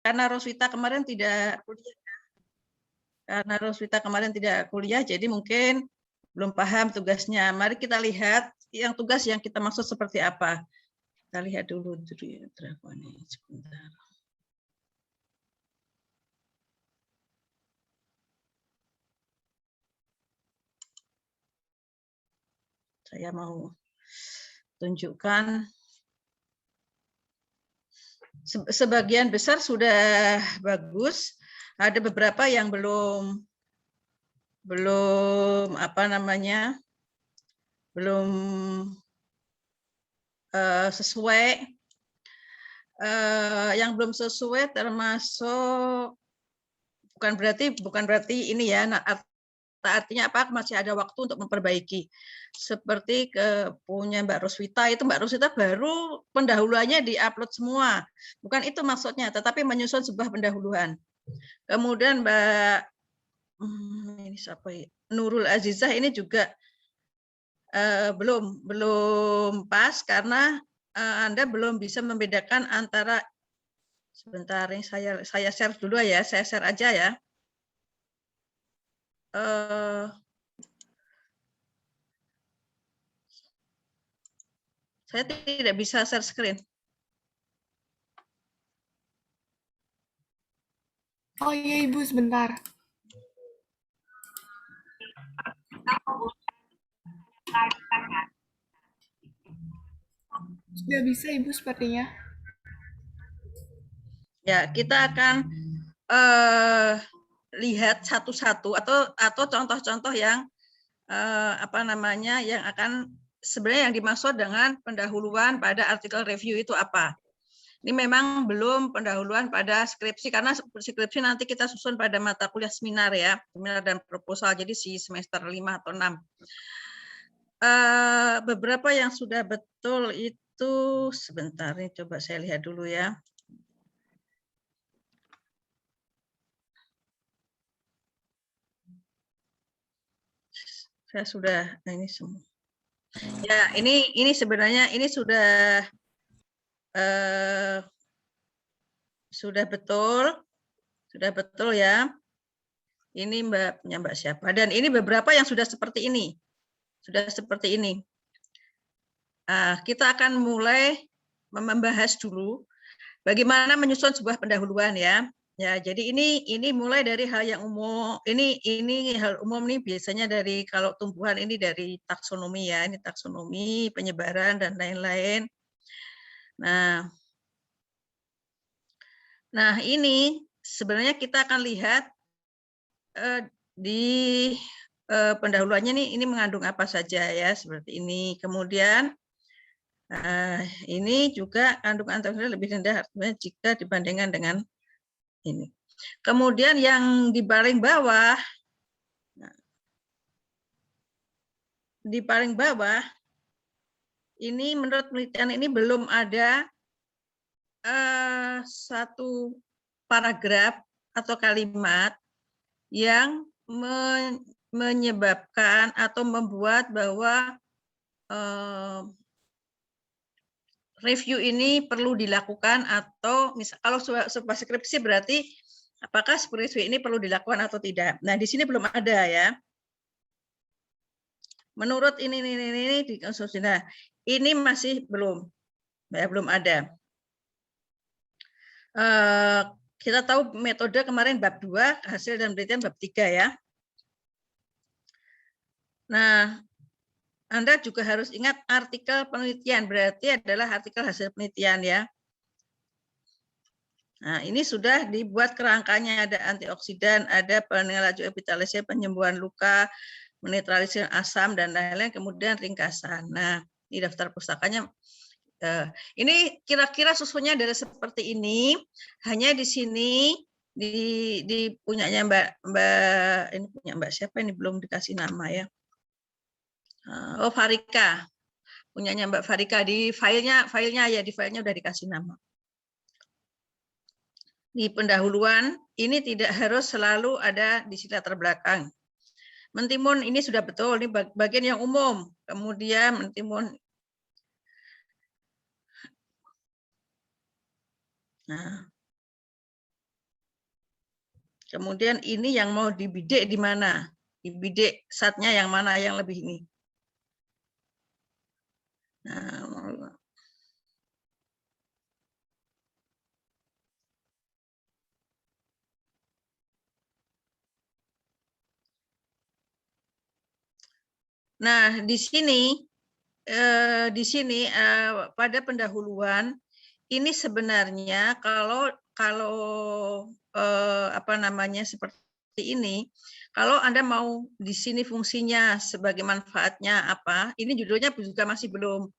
karena Roswita kemarin tidak kuliah. Karena Roswita kemarin tidak kuliah, jadi mungkin belum paham tugasnya. Mari kita lihat yang tugas yang kita maksud seperti apa. Kita lihat dulu dragon ini sebentar. Saya mau tunjukkan. Sebagian besar sudah bagus. Ada beberapa yang belum apa namanya, belum sesuai. Yang belum sesuai termasuk bukan berarti ini ya. Nah, artinya apa? Masih ada waktu untuk memperbaiki. Seperti punya Mbak Roswita, itu Mbak Roswita baru pendahuluannya diupload semua. Bukan itu maksudnya, tetapi menyusun sebuah pendahuluan. Kemudian Mbak ini siapa ya? Nurul Azizah ini juga belum pas karena Anda belum bisa membedakan antara, sebentar ini saya share dulu ya, saya share aja ya. Saya tidak bisa share screen. Oh iya Ibu, sebentar. Sudah bisa Ibu sepertinya. Ya, kita akan lihat satu-satu atau contoh-contoh yang apa namanya, yang akan sebenarnya yang dimaksud dengan pendahuluan pada artikel review itu apa. Ini memang belum pendahuluan pada skripsi, karena skripsi nanti kita susun pada mata kuliah seminar ya, seminar dan proposal, jadi si semester 5 atau 6. Beberapa yang sudah betul itu, sebentar nih coba saya lihat dulu ya. Saya sudah, ini semua. Ya, ini sebenarnya ini sudah betul ya. Ini Mbak siapa? Dan ini beberapa yang sudah seperti ini. Kita akan mulai membahas dulu bagaimana menyusun sebuah pendahuluan ya. Ya, jadi ini mulai dari hal yang umum. Ini hal umum nih, biasanya dari kalau tumbuhan ini dari taksonomi ya, ini taksonomi, penyebaran dan lain-lain. Nah, ini sebenarnya kita akan lihat di pendahuluannya nih, ini mengandung apa saja ya, seperti ini. Kemudian ini juga kandungan antioksidan lebih rendah artinya jika dibandingkan dengan ini. Kemudian yang di paling bawah, ini menurut penelitian ini belum ada satu paragraf atau kalimat yang menyebabkan atau membuat bahwa review ini perlu dilakukan, atau misal kalau sebuah skripsi berarti apakah skripsi ini perlu dilakukan atau tidak. Nah, di sini belum ada ya. Menurut ini di konstruksi. Nah, ini masih belum ada. Kita tahu metode kemarin bab 2, hasil dan penelitian bab 3 ya. Nah, Anda juga harus ingat artikel penelitian, berarti adalah artikel hasil penelitian ya. Nah, ini sudah dibuat kerangkanya, ada antioksidan, ada penelaju epitalisasi, penyembuhan luka, menetralisir asam, dan lain-lain, kemudian ringkasan. Nah, di daftar pustakanya, ini kira-kira susunnya adalah seperti ini, hanya di sini, di punyanya Mbak, ini punya Mbak siapa ini, belum dikasih nama ya. Oh, Farika, punyanya Mbak Farika, di filenya ya, di filenya udah dikasih nama. Di pendahuluan ini tidak harus selalu ada di sila terbelakang. Mentimun ini sudah betul, ini bagian yang umum. Kemudian mentimun. Nah, Kemudian ini yang mau dibidik di mana? Dibidik satnya yang mana yang lebih ini? Nah, di sini pada pendahuluan ini sebenarnya kalau apa namanya seperti ini, kalau Anda mau di sini fungsinya sebagai manfaatnya apa, ini judulnya juga masih belum.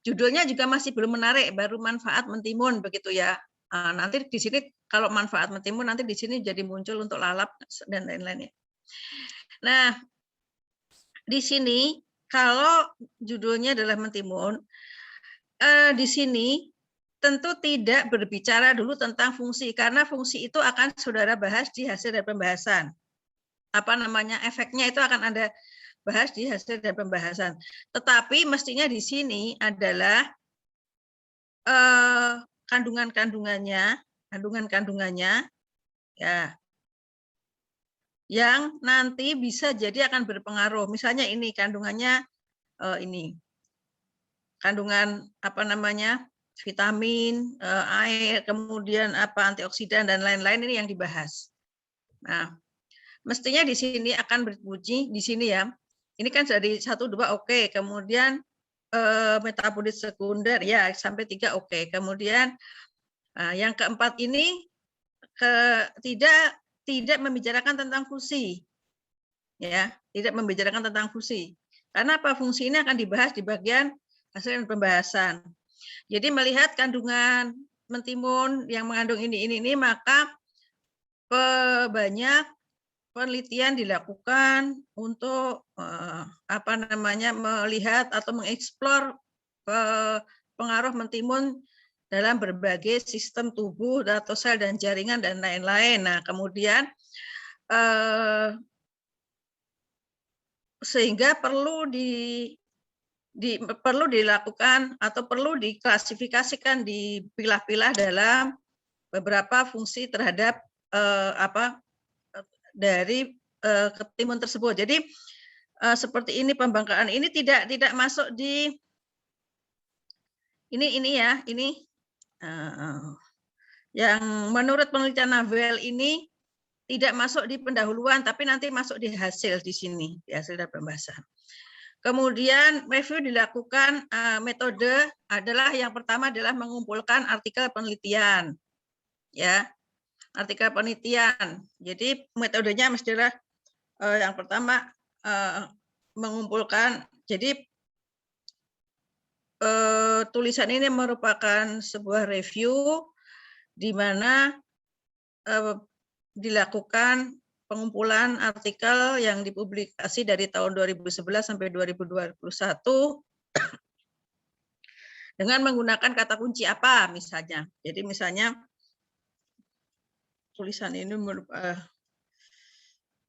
Judulnya juga masih belum menarik, baru manfaat mentimun begitu ya. Nanti di sini kalau manfaat mentimun nanti di sini jadi muncul untuk lalap dan lain-lainnya. Nah, di sini kalau judulnya adalah mentimun, di sini tentu tidak berbicara dulu tentang fungsi karena fungsi itu akan saudara bahas di hasil dari pembahasan. Apa namanya efeknya itu akan Anda bahas di hasil dari pembahasan. Tetapi mestinya di sini adalah kandungan-kandungannya ya yang nanti bisa jadi akan berpengaruh. Misalnya ini kandungannya ini kandungan apa namanya vitamin, air, kemudian apa antioksidan dan lain-lain ini yang dibahas. Nah, mestinya di sini akan berbunyi di sini ya. Ini kan dari 1 2 oke, kemudian metabolit sekunder ya sampai 3 oke. Kemudian yang keempat ini tidak membicarakan tentang fungsi. Ya, tidak membicarakan tentang fungsi. Karena apa? Fungsi ini akan dibahas di bagian hasil pembahasan. Jadi melihat kandungan mentimun yang mengandung ini, maka banyak penelitian dilakukan untuk apa namanya melihat atau mengeksplor pengaruh mentimun dalam berbagai sistem tubuh atau sel dan jaringan dan lain-lain. Nah, kemudian sehingga perlu perlu dilakukan atau perlu diklasifikasikan, dipilah-pilah dalam beberapa fungsi terhadap dari ketimun tersebut. Jadi seperti ini pembangkaan ini tidak masuk di ini ya ini yang menurut penelitian Navel ini tidak masuk di pendahuluan tapi nanti masuk di hasil di sini di hasil dari pembahasan. Kemudian review dilakukan metode adalah yang pertama adalah mengumpulkan artikel penelitian, ya artikel penelitian. Jadi metodenya mestilah yang pertama mengumpulkan. Jadi tulisan ini merupakan sebuah review di mana dilakukan pengumpulan artikel yang dipublikasi dari tahun 2011 sampai 2021 dengan menggunakan kata kunci apa misalnya. Jadi misalnya tulisan ini merupakan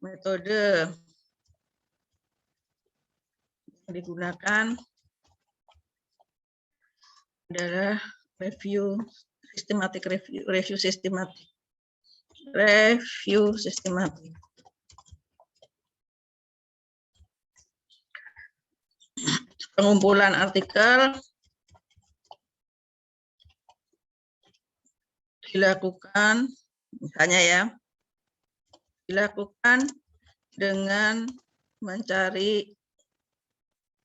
metode yang digunakan adalah review sistematik. Pengumpulan artikel dilakukan misalnya ya dilakukan dengan mencari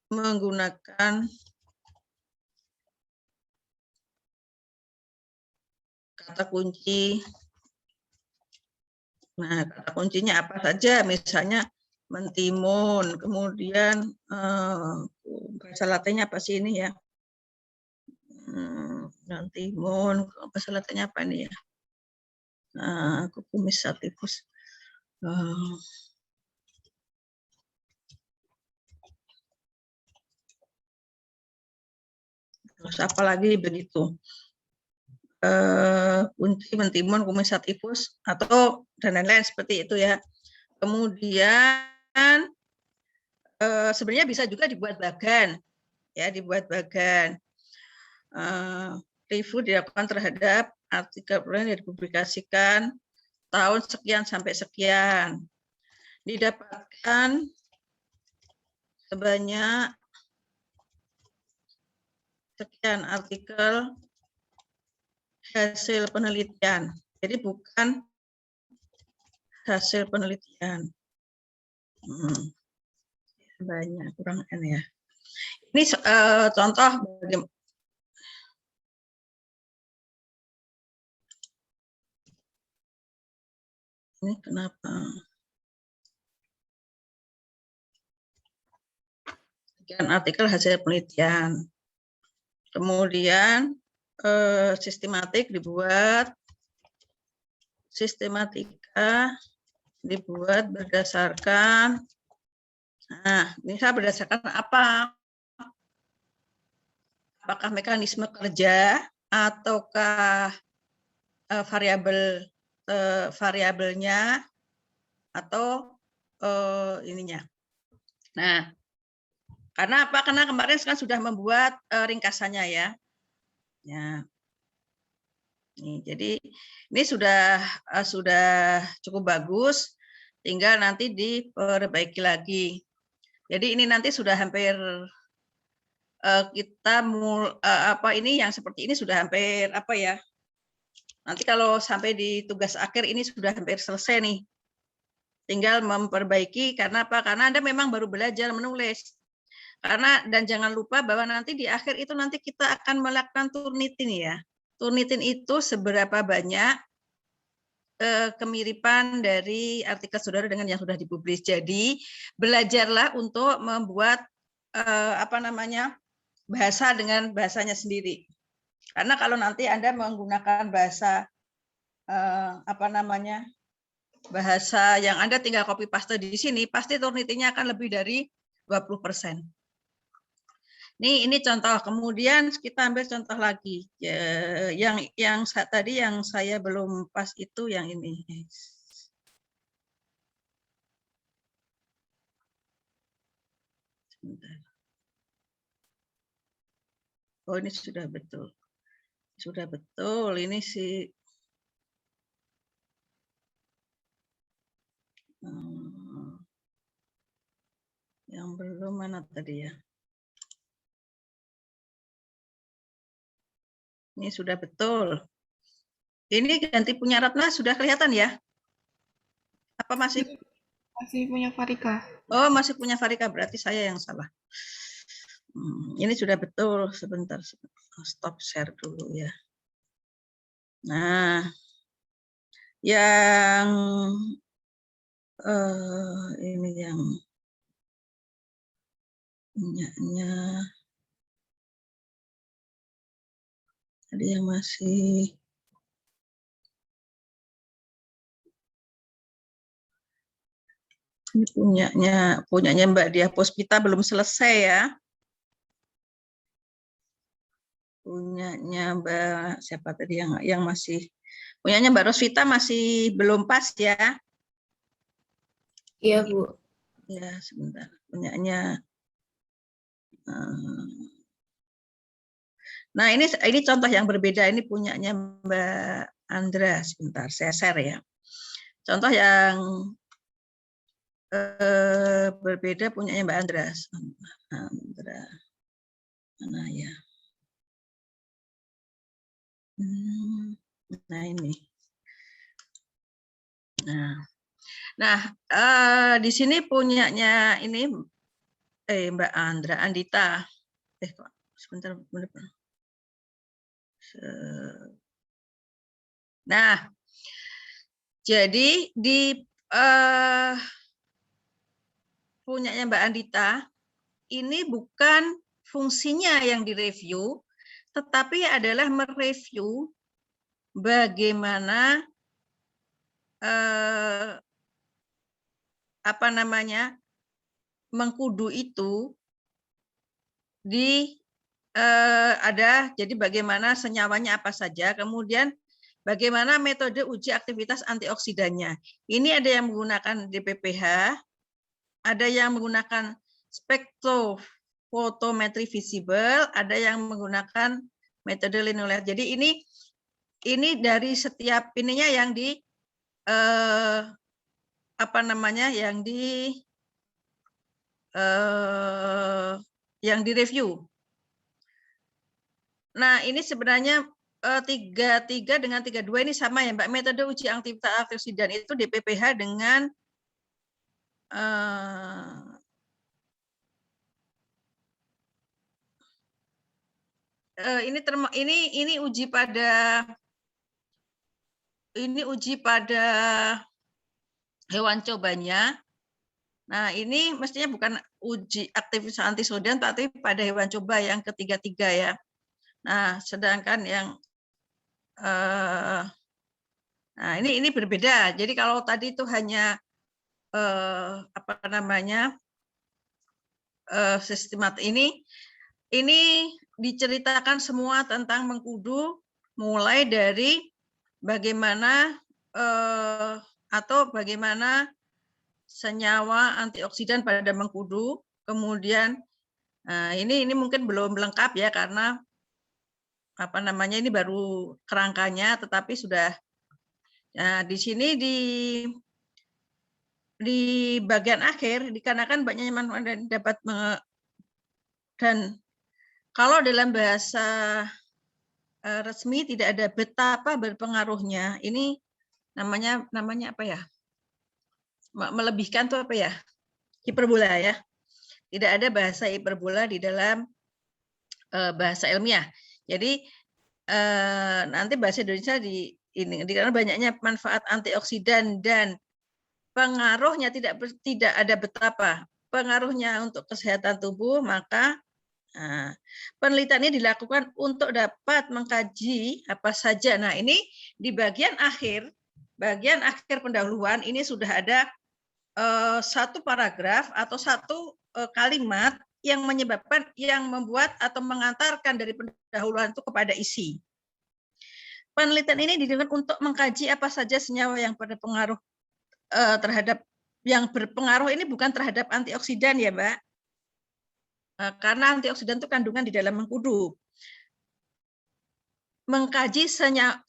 menggunakan kata kunci. Nah, kata kuncinya apa saja? Misalnya mentimun, kemudian bahasa latinnya apa sih ini ya? Mentimun, bahasa latinnya apa ini ya? Cucumis sativus. Terus apa lagi begitu? Kunci mentimun, kumis sativus atau dan lain-lain seperti itu ya. Kemudian sebenarnya bisa juga dibuat bagan, ya dibuat bagan. Review dilakukan terhadap artikel yang dipublikasikan tahun sekian sampai sekian didapatkan sebanyak sekian artikel hasil penelitian. Jadi bukan hasil penelitian. Banyak, kurang N ya. Ini contoh bagaimana. Ini kenapa? Sekian artikel hasil penelitian. Kemudian sistematik dibuat. Sistematika dibuat berdasarkan. Nah, ini saya berdasarkan apa? Apakah mekanisme kerja ataukah variabelnya atau ininya. Nah, karena apa? Karena kemarin kan sudah membuat ringkasannya ya. Ya. Nih, jadi ini sudah cukup bagus, tinggal nanti diperbaiki lagi. Jadi ini nanti sudah hampir kita ini yang seperti ini sudah hampir apa ya? Nanti kalau sampai di tugas akhir ini sudah hampir selesai nih. Tinggal memperbaiki karena apa? Karena Anda memang baru belajar menulis. Dan jangan lupa bahwa nanti di akhir itu nanti kita akan melakukan Turnitin ya. Turnitin itu seberapa banyak kemiripan dari artikel saudara dengan yang sudah dipublis. Jadi belajarlah untuk membuat bahasa dengan bahasanya sendiri. Karena kalau nanti Anda menggunakan bahasa bahasa yang Anda tinggal copy paste di sini, pasti Turnitinnya akan lebih dari 20%. Ini contoh. Kemudian kita ambil contoh lagi. Yang tadi yang saya belum pas itu yang ini. Sebentar. Oh, ini sudah betul. Sudah betul. Ini sih yang belum mana tadi ya. Ini sudah betul. Ini ganti punya Ratna sudah kelihatan ya? Apa masih? Masih punya Farika. Oh, masih punya Farika, berarti saya yang salah. Ini sudah betul. Sebentar, stop share dulu ya. Nah, yang ini yang punyanya ada yang masih ini punyanya Mbak Diah Puspita belum selesai ya. Punyanya Mbak siapa tadi yang masih punyanya Mbak Rosvita masih belum pas ya. Iya, Bu. Ya, sebentar. Punyanya nah, ini contoh yang berbeda. Ini punyanya Mbak Andra. Sebentar, saya share ya. Contoh yang berbeda punyanya Mbak Andra. Andra. Mana ya? Nah, ini. Nah, di sini punyanya ini Mbak Andra Andita. Sebentar, benar. Nah, jadi di punyanya Mbak Andita ini bukan fungsinya yang direview, tetapi adalah mereview bagaimana mengkudu itu jadi bagaimana senyawanya apa saja, kemudian bagaimana metode uji aktivitas antioksidannya. Ini ada yang menggunakan DPPH, ada yang menggunakan spektrofotometri visible, ada yang menggunakan metode linear. Jadi ini dari setiap ininya yang apa namanya yang direview. Nah, ini sebenarnya 33 dengan 32 ini sama ya, Mbak. Metode uji aktivitas antioksidan itu DPPH dengan ini uji pada hewan cobanya. Nah, ini mestinya bukan uji aktivitas antioksidan, tapi pada hewan coba yang ketiga-tiga ya. Nah, sedangkan yang nah ini berbeda. Jadi kalau tadi itu hanya apa namanya sistematik ini diceritakan semua tentang mengkudu, mulai dari bagaimana atau bagaimana senyawa antioksidan pada mengkudu, kemudian ini mungkin belum lengkap ya karena apa namanya ini baru kerangkanya, tetapi sudah di sini di bagian akhir dikarenakan banyaknya manfaat dan dapat dan kalau dalam bahasa resmi tidak ada betapa berpengaruhnya. Ini namanya apa ya? Melebihkan tuh apa ya? Hiperbola ya. Tidak ada bahasa hiperbola di dalam bahasa ilmiah. Jadi nanti bahasa Indonesia ini karena banyaknya manfaat antioksidan dan pengaruhnya tidak ada betapa pengaruhnya untuk kesehatan tubuh, maka penelitian ini dilakukan untuk dapat mengkaji apa saja. Nah, ini di bagian akhir pendahuluan ini sudah ada satu paragraf atau satu kalimat yang membuat atau mengantarkan dari pendahuluan itu kepada isi. Penelitian ini dilakukan untuk mengkaji apa saja senyawa yang berpengaruh terhadap yang berpengaruh ini bukan terhadap antioksidan ya, Mbak. Karena antioksidan itu kandungan di dalam mengkudu. Mengkaji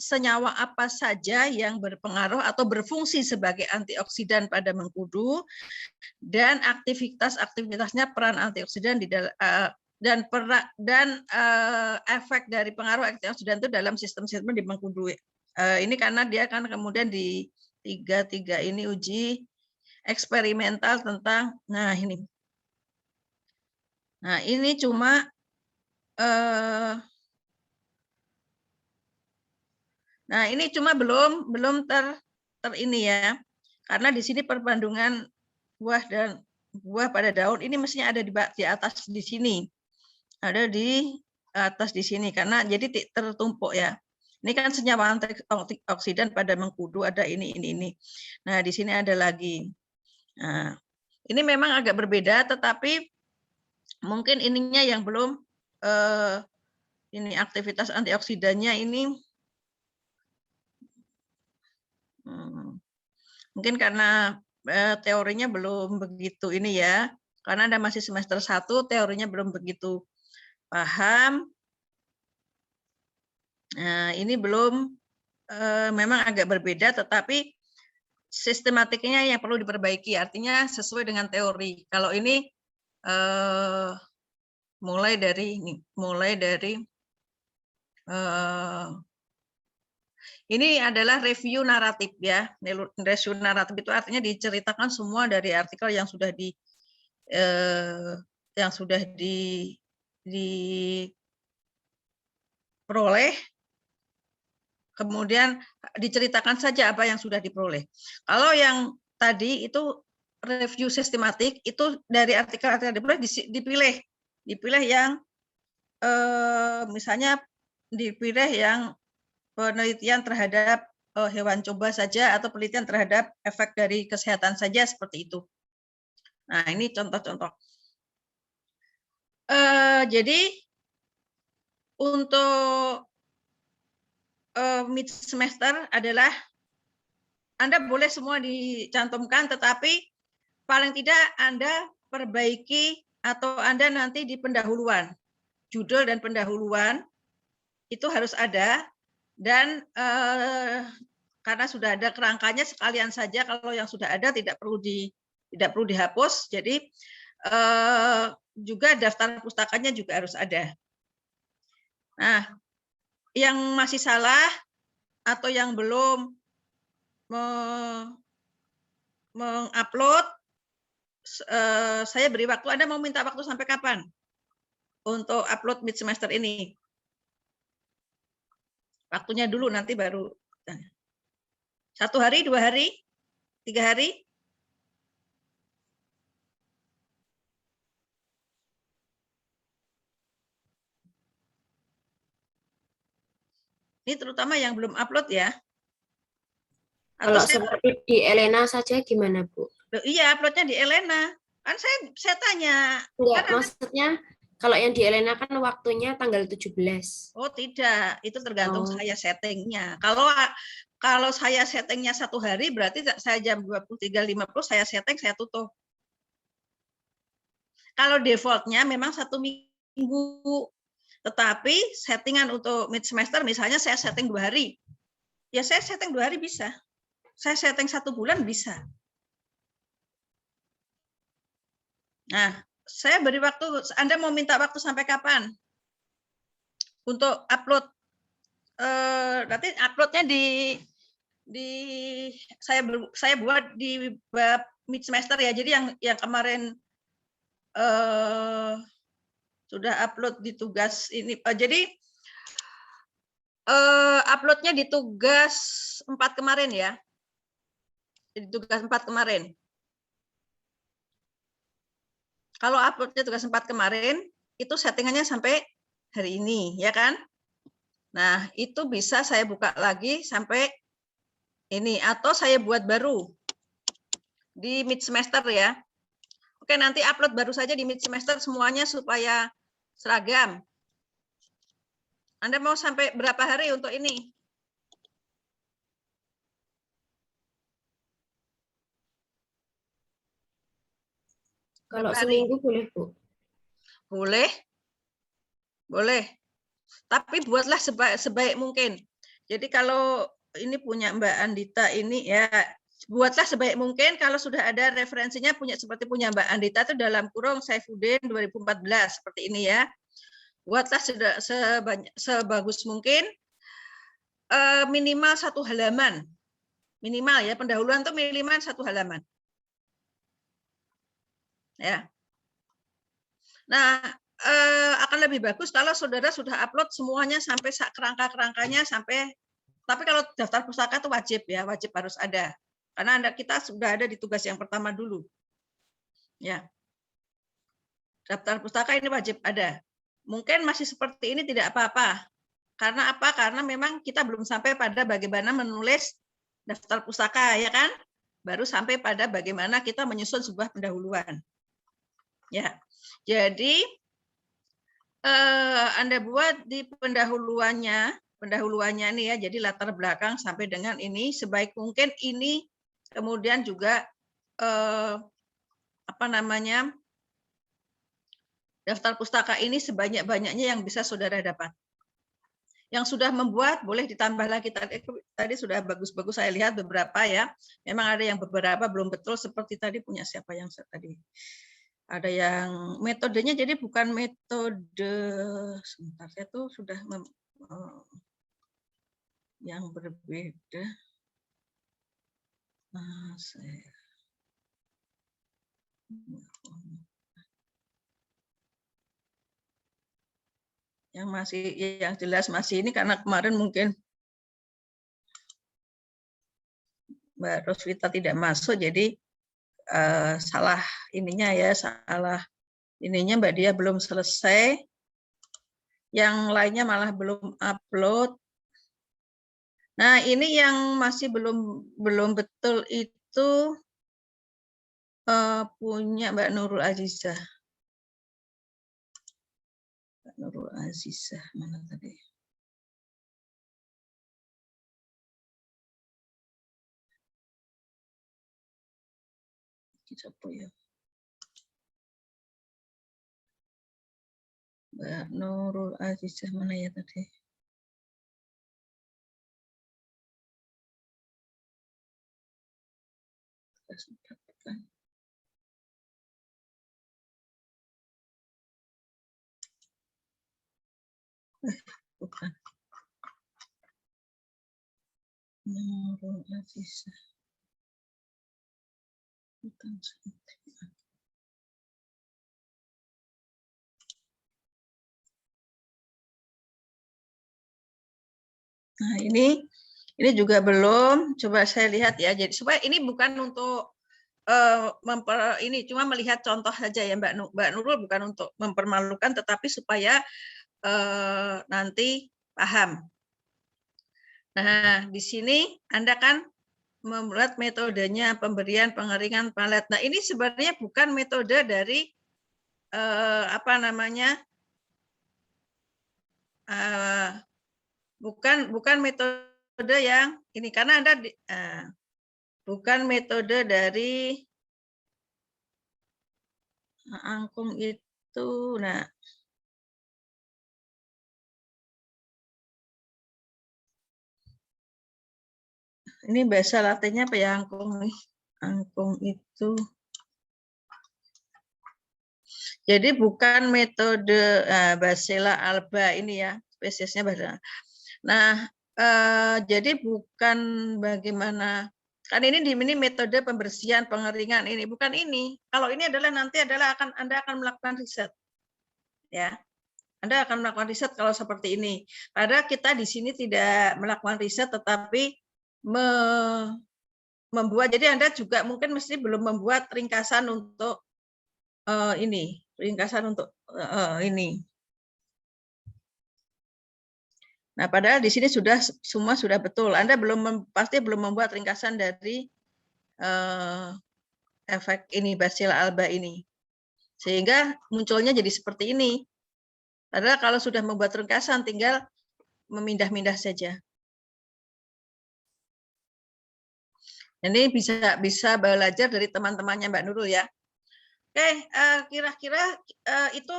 senyawa apa saja yang berpengaruh atau berfungsi sebagai antioksidan pada mengkudu dan aktivitasnya peran antioksidan di dalam dan efek dari pengaruh antioksidan itu dalam sistem di mengkudu. Ini karena dia kan kemudian di 33 ini uji eksperimental tentang ini cuma ini cuma belum ter ini ya, karena di sini perbandingan buah pada daun ini mestinya ada di atas di sini, ada di atas di sini karena jadi tertumpuk ya. Ini kan senyawa antioksidan pada mengkudu ada ini. Nah di sini ada lagi. Nah ini memang agak berbeda, tetapi mungkin ininya yang belum ini aktivitas antioksidannya ini. Mungkin karena teorinya belum begitu ini ya, karena Anda masih semester 1, teorinya belum begitu paham. Nah, ini belum memang agak berbeda, tetapi sistematiknya yang perlu diperbaiki, artinya sesuai dengan teori. Kalau ini mulai dari ini adalah review naratif ya. Review naratif itu artinya diceritakan semua dari artikel yang sudah diperoleh. Kemudian diceritakan saja apa yang sudah diperoleh. Kalau yang tadi itu review sistematik itu dari artikel-artikel dipilih yang misalnya dipilih yang penelitian terhadap hewan coba saja atau penelitian terhadap efek dari kesehatan saja seperti itu. Nah, ini contoh-contoh. Jadi untuk mid semester adalah Anda boleh semua dicantumkan, tetapi paling tidak Anda perbaiki atau Anda nanti di pendahuluan, judul dan pendahuluan itu harus ada. Dan karena sudah ada kerangkanya sekalian saja, kalau yang sudah ada tidak perlu dihapus. Jadi juga daftar pustakanya juga harus ada. Nah, yang masih salah atau yang belum mengupload, saya beri waktu. Anda mau minta waktu sampai kapan untuk upload mid semester ini? Waktunya dulu, nanti baru. 1 hari, 2 hari, 3 hari? Ini terutama yang belum upload ya. Atau Kalau seperti di Elena saja gimana, Bu? Iya, uploadnya di Elena. Kan saya tanya. Enggak, Kan maksudnya kalau yang di Elena kan waktunya tanggal 17. Oh tidak, itu tergantung Oh. saya settingnya. Kalau saya settingnya 1 hari, berarti saya jam 23.50 saya setting, saya tutup. Kalau defaultnya memang 1 minggu, tetapi settingan untuk mid semester misalnya saya setting 2 hari, ya saya setting 2 hari bisa. Saya setting 1 bulan bisa. Nah, saya beri waktu. Anda mau minta waktu sampai kapan untuk upload? Nanti uploadnya saya buat di bab mid semester ya. Jadi yang kemarin sudah upload di tugas ini. Jadi uploadnya di tugas 4 kemarin ya. Di tugas 4 kemarin. Kalau uploadnya tugas 4 kemarin, itu settingannya sampai hari ini, ya kan? Nah, itu bisa saya buka lagi sampai ini, atau saya buat baru di mid semester ya. Oke, nanti upload baru saja di mid semester semuanya supaya seragam. Anda mau sampai berapa hari untuk ini? Kalau seminggu boleh, Bu? Boleh. Boleh. Tapi buatlah sebaik mungkin. Jadi kalau ini punya Mbak Andita ini ya, buatlah sebaik mungkin. Kalau sudah ada referensinya seperti punya Mbak Andita itu dalam kurung Saifuddin 2014 seperti ini ya. Buatlah sebagus mungkin, minimal 1 halaman. Minimal ya, pendahuluan itu minimal 1 halaman. Ya. Nah, akan lebih bagus kalau saudara sudah upload semuanya sampai kerangka-kerangkanya sampai. Tapi kalau daftar pustaka itu wajib ya, wajib harus ada. Karena kita sudah ada di tugas yang pertama dulu. Ya. Daftar pustaka ini wajib ada. Mungkin masih seperti ini tidak apa-apa. Karena apa? Karena memang kita belum sampai pada bagaimana menulis daftar pustaka, ya kan? Baru sampai pada bagaimana kita menyusun sebuah pendahuluan. Ya. Jadi Anda buat di pendahuluannya nih ya, jadi latar belakang sampai dengan ini sebaik mungkin ini, kemudian juga daftar pustaka ini sebanyak-banyaknya yang bisa saudara dapat. Yang sudah membuat boleh ditambah lagi, tadi sudah bagus-bagus saya lihat beberapa ya, memang ada yang beberapa belum betul seperti tadi punya siapa yang tadi. Ada yang metodenya jadi bukan metode, sebentar saya tuh sudah yang berbeda. Yang jelas masih ini karena kemarin mungkin Mbak Roswita tidak masuk, jadi salah ininya ya, salah ininya Mbak Dia belum selesai, yang lainnya malah belum upload. Nah, ini yang masih belum betul itu punya Mbak Nurul Azizah. Mbak Nurul Azizah mana tadi? Siapa ya? Mbak Nurul Azizah mana ya tadi? Bukan. Nah, ini juga belum. Coba saya lihat ya. Jadi supaya ini bukan untuk ini cuma melihat contoh saja ya Mbak Nurul, bukan untuk mempermalukan, tetapi supaya nanti paham. Nah, di sini Anda kan membuat metodenya pemberian pengeringan palet. Nah, ini sebenarnya bukan metode dari apa namanya? Bukan metode yang ini, karena Anda bukan metode dari angkum itu. Nah, ini bahasa Latinnya apa ya, angkum? Angkum itu. Jadi bukan metode Basella alba ini ya, spesiesnya Basella. Nah, jadi bukan bagaimana, kan ini metode pembersihan pengeringan, ini bukan ini. Kalau ini adalah nanti adalah Anda akan melakukan riset, ya. Anda akan melakukan riset kalau seperti ini. Padahal kita di sini tidak melakukan riset, tetapi membuat. Jadi Anda juga mungkin mesti belum membuat ringkasan untuk ini, ringkasan untuk ini. Nah, padahal di sini semua sudah betul. Anda pasti belum membuat ringkasan dari efek ini Basella alba ini, sehingga munculnya jadi seperti ini. Padahal kalau sudah membuat ringkasan, tinggal memindah-mindah saja. Ini bisa belajar dari teman-temannya Mbak Nurul ya. Oke, kira-kira itu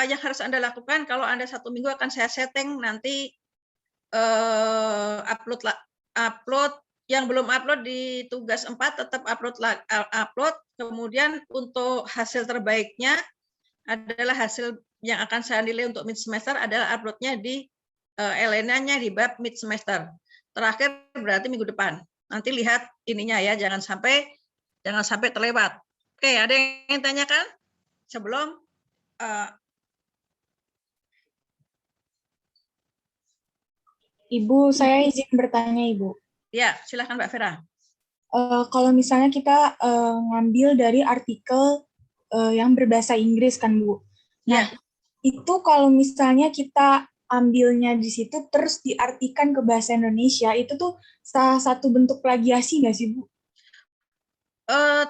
yang harus Anda lakukan. Kalau Anda 1 minggu akan saya setting nanti upload yang belum upload di tugas 4 tetap upload. Kemudian untuk hasil terbaiknya adalah hasil yang akan saya nilai untuk mid semester adalah uploadnya di LN-nya di bab mid semester. Terakhir berarti minggu depan. Nanti lihat ininya ya, jangan sampai terlewat. Oke, ada yang tanyakan sebelum Ibu, saya izin bertanya, Ibu. Ya, silakan Mbak Vera. Kalau misalnya kita ngambil dari artikel yang berbahasa Inggris kan, Bu. Nah, itu kalau misalnya kita ambilnya di situ terus diartikan ke bahasa Indonesia, itu tuh salah satu bentuk plagiasi nggak sih, Bu?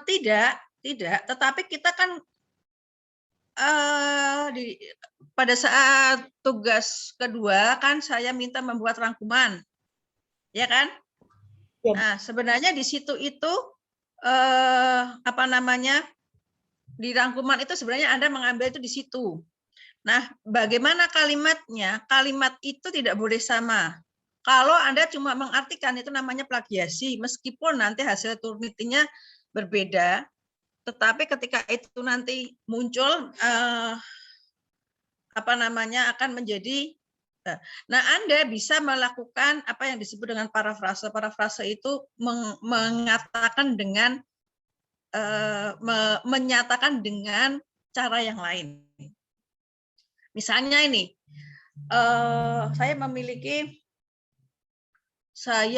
Tidak. Tetapi kita kan pada saat tugas kedua kan saya minta membuat rangkuman, ya kan? Ya. Nah, sebenarnya di situ itu apa namanya, di rangkuman itu sebenarnya Anda mengambil itu di situ. Nah, bagaimana kalimatnya? Kalimat itu tidak boleh sama. Kalau Anda cuma mengartikan itu namanya plagiasi, meskipun nanti hasil Turnitin-nya berbeda, tetapi ketika itu nanti muncul apa namanya akan menjadi. Nah, Anda bisa melakukan apa yang disebut dengan parafrase. Parafrase itu mengatakan dengan menyatakan dengan cara yang lain. Misalnya ini, saya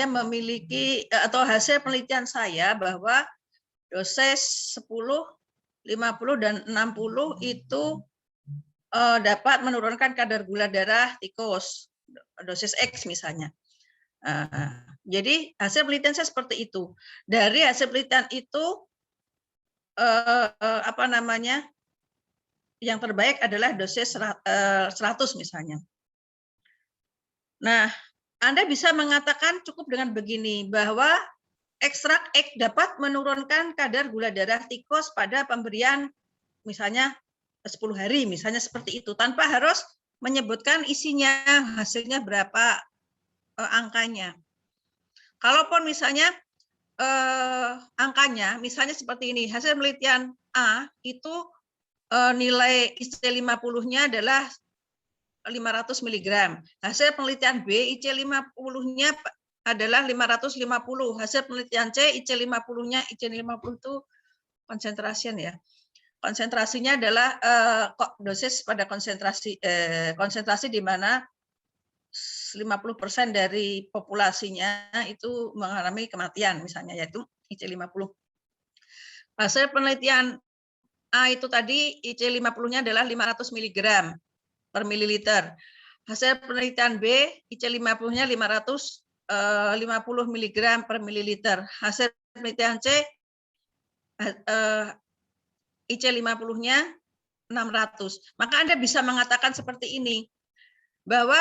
memiliki atau hasil penelitian saya bahwa dosis 10, 50 dan 60 itu dapat menurunkan kadar gula darah tikus, dosis X misalnya. Jadi hasil penelitian saya seperti itu. Dari hasil penelitian itu apa namanya, yang terbaik adalah dosis 100 misalnya. Nah, Anda bisa mengatakan cukup dengan begini, bahwa ekstrak X dapat menurunkan kadar gula darah tikus pada pemberian misalnya 10 hari, misalnya seperti itu, tanpa harus menyebutkan isinya, hasilnya berapa angkanya. Kalaupun misalnya angka kerangkanya, misalnya seperti ini, hasil penelitian A itu nilai IC50-nya adalah 500 mg. Hasil penelitian B, IC50-nya adalah 550. Hasil penelitian C, IC50-nya, IC50 itu konsentrasian ya. Konsentrasinya adalah dosis pada konsentrasi di mana 50% dari populasinya itu mengalami kematian misalnya, yaitu IC50. Hasil penelitian A itu tadi IC50-nya adalah 500 mg per mililiter. Hasil penelitian B IC50-nya 550 mg per mililiter. Hasil penelitian C IC50-nya 600. Maka Anda bisa mengatakan seperti ini, bahwa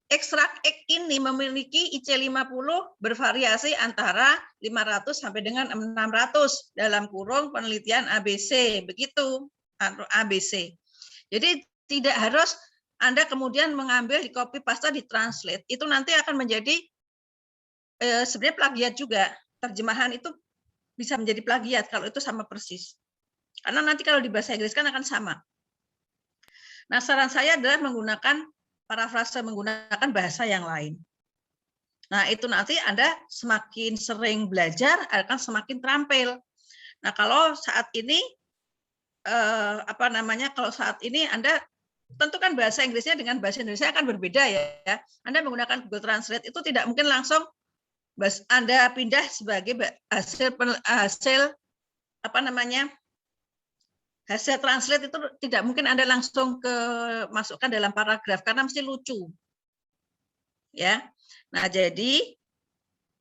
ekstrak X ini memiliki IC50 bervariasi antara 500 sampai dengan 600 dalam kurung penelitian ABC, begitu ABC. Jadi tidak harus Anda kemudian mengambil di copy paste di translate, itu nanti akan menjadi sebenarnya plagiat juga. Terjemahan itu bisa menjadi plagiat kalau itu sama persis. Karena nanti kalau di bahasa Inggris kan akan sama. Nah, saran saya adalah menggunakan parafrase, menggunakan bahasa yang lain. Nah, itu nanti Anda semakin sering belajar akan semakin terampil. Nah, kalau saat ini kalau saat ini Anda tentukan bahasa Inggrisnya dengan bahasa Indonesia akan berbeda ya. Anda menggunakan Google Translate itu tidak mungkin langsung Anda pindah sebagai hasil hasil translate itu tidak mungkin Anda langsung masukkan dalam paragraf karena mesti lucu. Ya. Nah, jadi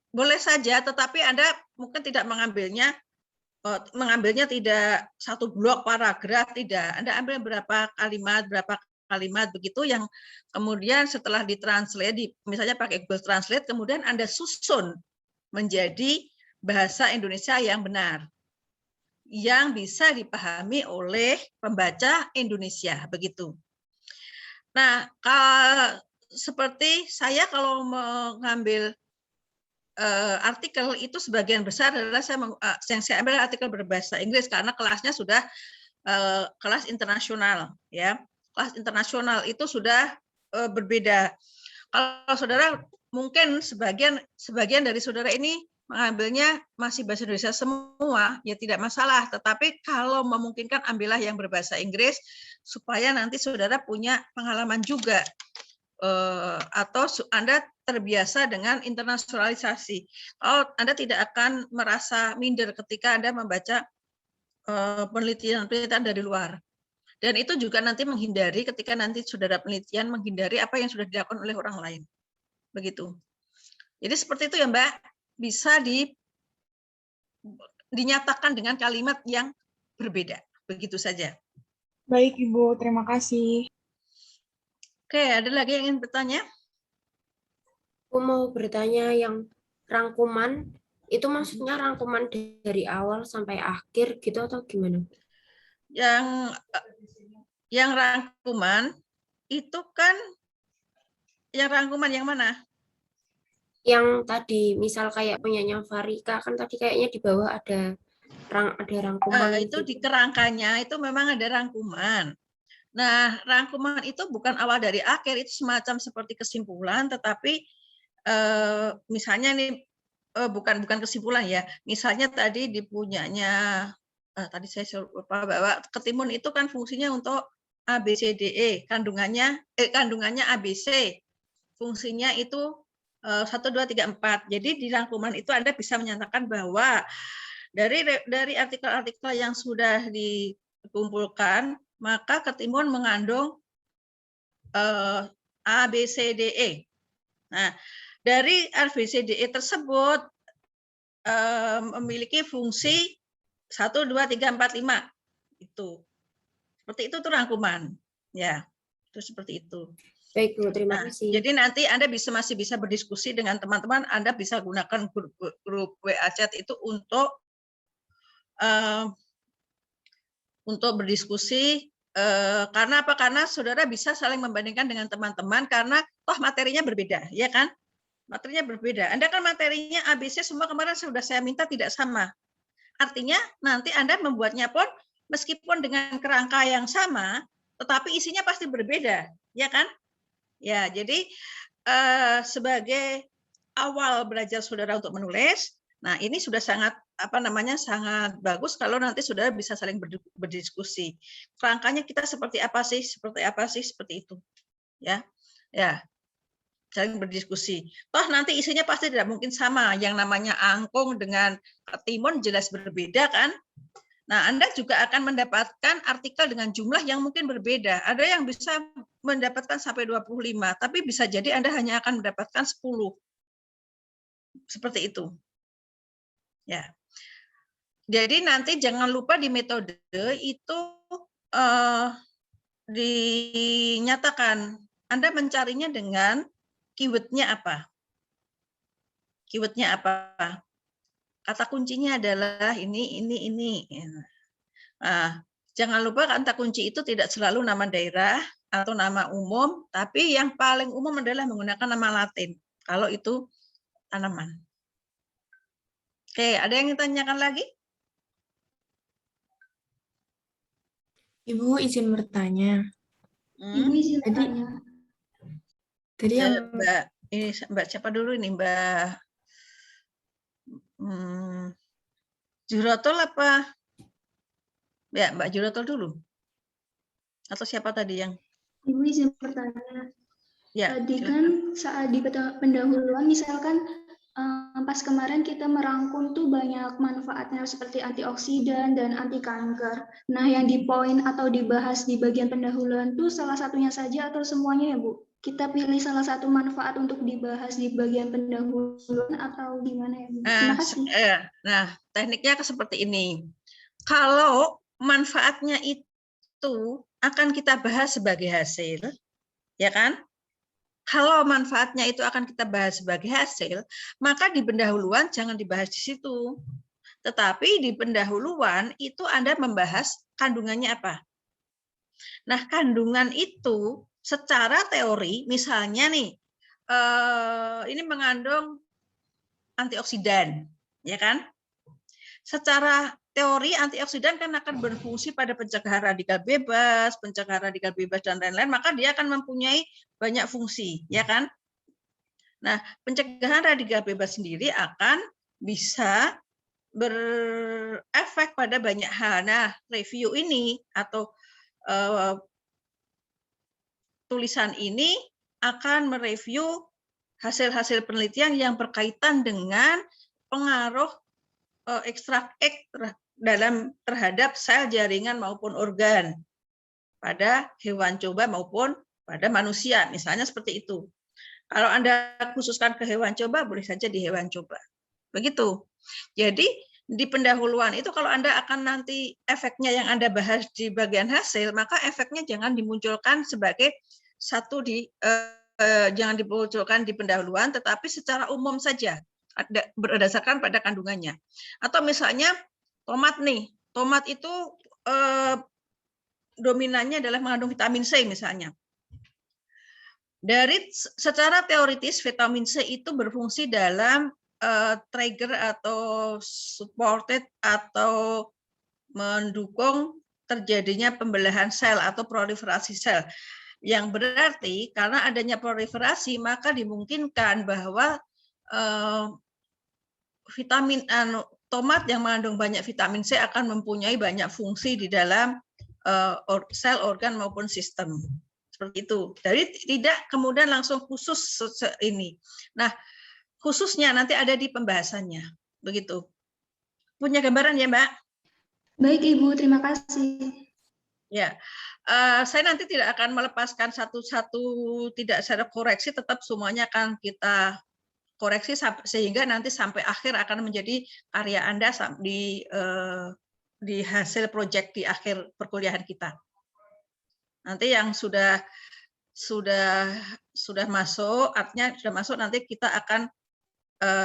boleh saja, tetapi Anda mungkin tidak mengambilnya tidak satu blok paragraf, tidak. Anda ambil berapa kalimat begitu yang kemudian setelah ditranslate, misalnya pakai Google Translate, kemudian Anda susun menjadi bahasa Indonesia yang benar, yang bisa dipahami oleh pembaca Indonesia, begitu. Nah, seperti saya kalau mengambil artikel itu sebagian besar adalah yang saya ambil artikel berbahasa Inggris karena kelasnya sudah kelas internasional, ya. Kelas internasional itu sudah berbeda. Kalau saudara mungkin sebagian dari saudara ini mengambilnya masih bahasa Indonesia semua, ya tidak masalah. Tetapi kalau memungkinkan ambillah yang berbahasa Inggris supaya nanti saudara punya pengalaman juga atau Anda terbiasa dengan internasionalisasi. Kalau Anda tidak akan merasa minder ketika Anda membaca penelitian-penelitian dari luar. Dan itu juga nanti menghindari ketika nanti saudara penelitian menghindari apa yang sudah dilakukan oleh orang lain. Begitu. Jadi seperti itu ya Mbak. Bisa dinyatakan dengan kalimat yang berbeda. Begitu saja. Baik, Ibu. Terima kasih. Oke, ada lagi yang ingin bertanya? Aku mau bertanya yang rangkuman, itu maksudnya rangkuman dari awal sampai akhir gitu atau gimana? Yang rangkuman itu kan, yang rangkuman yang mana? Yang tadi, misal kayak punyanya Farika, kan tadi kayaknya di bawah ada rangkuman. Itu di kerangkanya, itu memang ada rangkuman. Nah, rangkuman itu bukan awal dari akhir, itu semacam seperti kesimpulan, tetapi misalnya nih, bukan kesimpulan ya, misalnya tadi dipunyanya, tadi saya lupa bahwa ketimun itu kan fungsinya untuk ABCDE, kandungannya ABC, fungsinya itu 1, 2, 3, 4. Jadi di rangkuman itu Anda bisa menyatakan bahwa dari artikel-artikel yang sudah dikumpulkan, maka ketimun mengandung ABCDE. Nah, dari ABCDE tersebut memiliki fungsi 1, 2, 3, 4, 5. Itu. Seperti itu tuh rangkuman. Ya, itu seperti itu. Baik, Bu, terima kasih. Jadi nanti Anda masih bisa berdiskusi dengan teman-teman, Anda bisa gunakan grup WA chat itu untuk berdiskusi, karena apa? Karena saudara bisa saling membandingkan dengan teman-teman karena toh materinya berbeda, ya kan? Materinya berbeda. Anda kan materinya ABC semua kemarin sudah saya minta tidak sama. Artinya nanti Anda membuatnya pun meskipun dengan kerangka yang sama, tetapi isinya pasti berbeda, ya kan? Ya, jadi sebagai awal belajar saudara untuk menulis, nah ini sudah sangat sangat bagus kalau nanti saudara bisa saling berdiskusi. Kerangkanya kita seperti apa sih, seperti itu, ya, ya. Saling berdiskusi. Toh nanti isinya pasti tidak mungkin sama. Yang namanya angkung dengan ketimun jelas berbeda kan? Nah, Anda juga akan mendapatkan artikel dengan jumlah yang mungkin berbeda. Ada yang bisa mendapatkan sampai 25, tapi bisa jadi Anda hanya akan mendapatkan 10. Seperti itu. Ya. Jadi nanti jangan lupa di metode itu dinyatakan Anda mencarinya dengan keyword-nya apa? Keyword-nya apa? Kata kuncinya adalah ini. Nah, jangan lupa kata kunci itu tidak selalu nama daerah atau nama umum, tapi yang paling umum adalah menggunakan nama Latin. Kalau itu tanaman. Oke, ada yang ditanyakan lagi? Ibu izin bertanya. Ibu izin bertanya. Tadi yang Mbak siapa dulu ini, Mbak Jurotol apa? Ya, Mbak Jurotol dulu. Atau siapa tadi yang? Ibu izin bertanya. Ya, Tadi kan saat di pendahuluan misalkan pas kemarin kita merangkum tuh banyak manfaatnya seperti antioksidan dan anti kanker. Nah, yang di poin atau dibahas di bagian pendahuluan tuh salah satunya saja atau semuanya ya, Bu? Kita pilih salah satu manfaat untuk dibahas di bagian pendahuluan atau gimana ya, Bu? Terima kasih. Nah, tekniknya seperti ini. Kalau manfaatnya itu akan kita bahas sebagai hasil, ya kan? Kalau manfaatnya itu akan kita bahas sebagai hasil, maka di pendahuluan jangan dibahas di situ. Tetapi di pendahuluan itu Anda membahas kandungannya apa. Nah, kandungan itu secara teori, misalnya nih, ini mengandung antioksidan, ya kan? Secara teori antioksidan kan akan berfungsi pada pencegahan radikal bebas, dan lain-lain, maka dia akan mempunyai banyak fungsi, ya kan? Nah, pencegahan radikal bebas sendiri akan bisa berefek pada banyak hal. Nah, review ini atau tulisan ini akan mereview hasil-hasil penelitian yang berkaitan dengan pengaruh ekstrak terhadap sel, jaringan maupun organ pada hewan coba maupun pada manusia, misalnya seperti itu. Kalau Anda khususkan ke hewan coba, boleh saja di hewan coba. Begitu. Jadi di pendahuluan itu kalau Anda akan nanti efeknya yang Anda bahas di bagian hasil, maka efeknya jangan dimunculkan sebagai satu jangan dimunculkan di pendahuluan, tetapi secara umum saja berdasarkan pada kandungannya. Atau misalnya tomat nih, tomat itu dominannya adalah mengandung vitamin C misalnya. Dari secara teoritis vitamin C itu berfungsi dalam trigger atau supported atau mendukung terjadinya pembelahan sel atau proliferasi sel. Yang berarti karena adanya proliferasi maka dimungkinkan bahwa tomat yang mengandung banyak vitamin C akan mempunyai banyak fungsi di dalam sel, organ maupun sistem. Seperti itu. Jadi tidak kemudian langsung khusus ini. Nah, khususnya nanti ada di pembahasannya. Begitu. Punya gambaran ya, Mbak? Baik, Ibu. Terima kasih. Ya, saya nanti tidak akan melepaskan satu-satu, tidak secara koreksi, tetap semuanya akan kita koreksi sehingga nanti sampai akhir akan menjadi karya Anda di hasil proyek di akhir perkuliahan kita. Nanti yang sudah masuk, artinya sudah masuk, nanti kita akan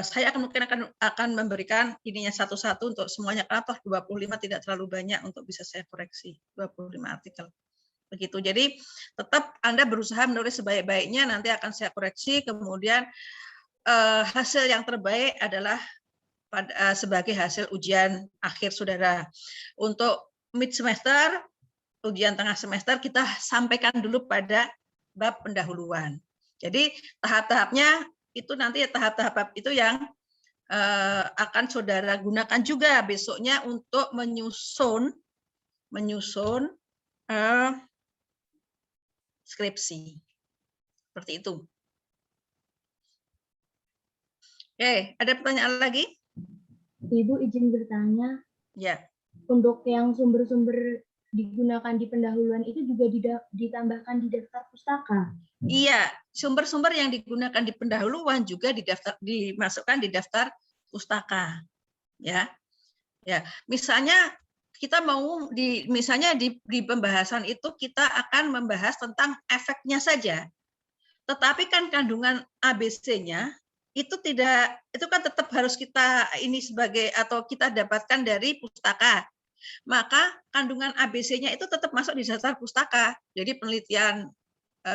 saya mungkin akan memberikan ininya satu-satu untuk semuanya, karena toh 25 tidak terlalu banyak untuk bisa saya koreksi 25 artikel. Begitu. Jadi tetap Anda berusaha menulis sebaik-baiknya, nanti akan saya koreksi, kemudian hasil yang terbaik adalah sebagai hasil ujian akhir saudara. Untuk mid semester, ujian tengah semester kita sampaikan dulu pada bab pendahuluan. Jadi tahap-tahapnya itu nanti tahap-tahap itu yang akan saudara gunakan juga besoknya untuk menyusun skripsi. Seperti itu. Oke, ada pertanyaan lagi? Ibu izin bertanya. Ya. Untuk yang sumber-sumber digunakan di pendahuluan itu juga ditambahkan di daftar pustaka. Iya, sumber-sumber yang digunakan di pendahuluan juga dimasukkan di daftar pustaka. Ya. Ya, misalnya kita mau misalnya di pembahasan itu kita akan membahas tentang efeknya saja. Tetapi kan kandungan ABC-nya itu kan tetap harus kita ini sebagai atau kita dapatkan dari pustaka. Maka kandungan ABC-nya itu tetap masuk di daftar pustaka. Jadi penelitian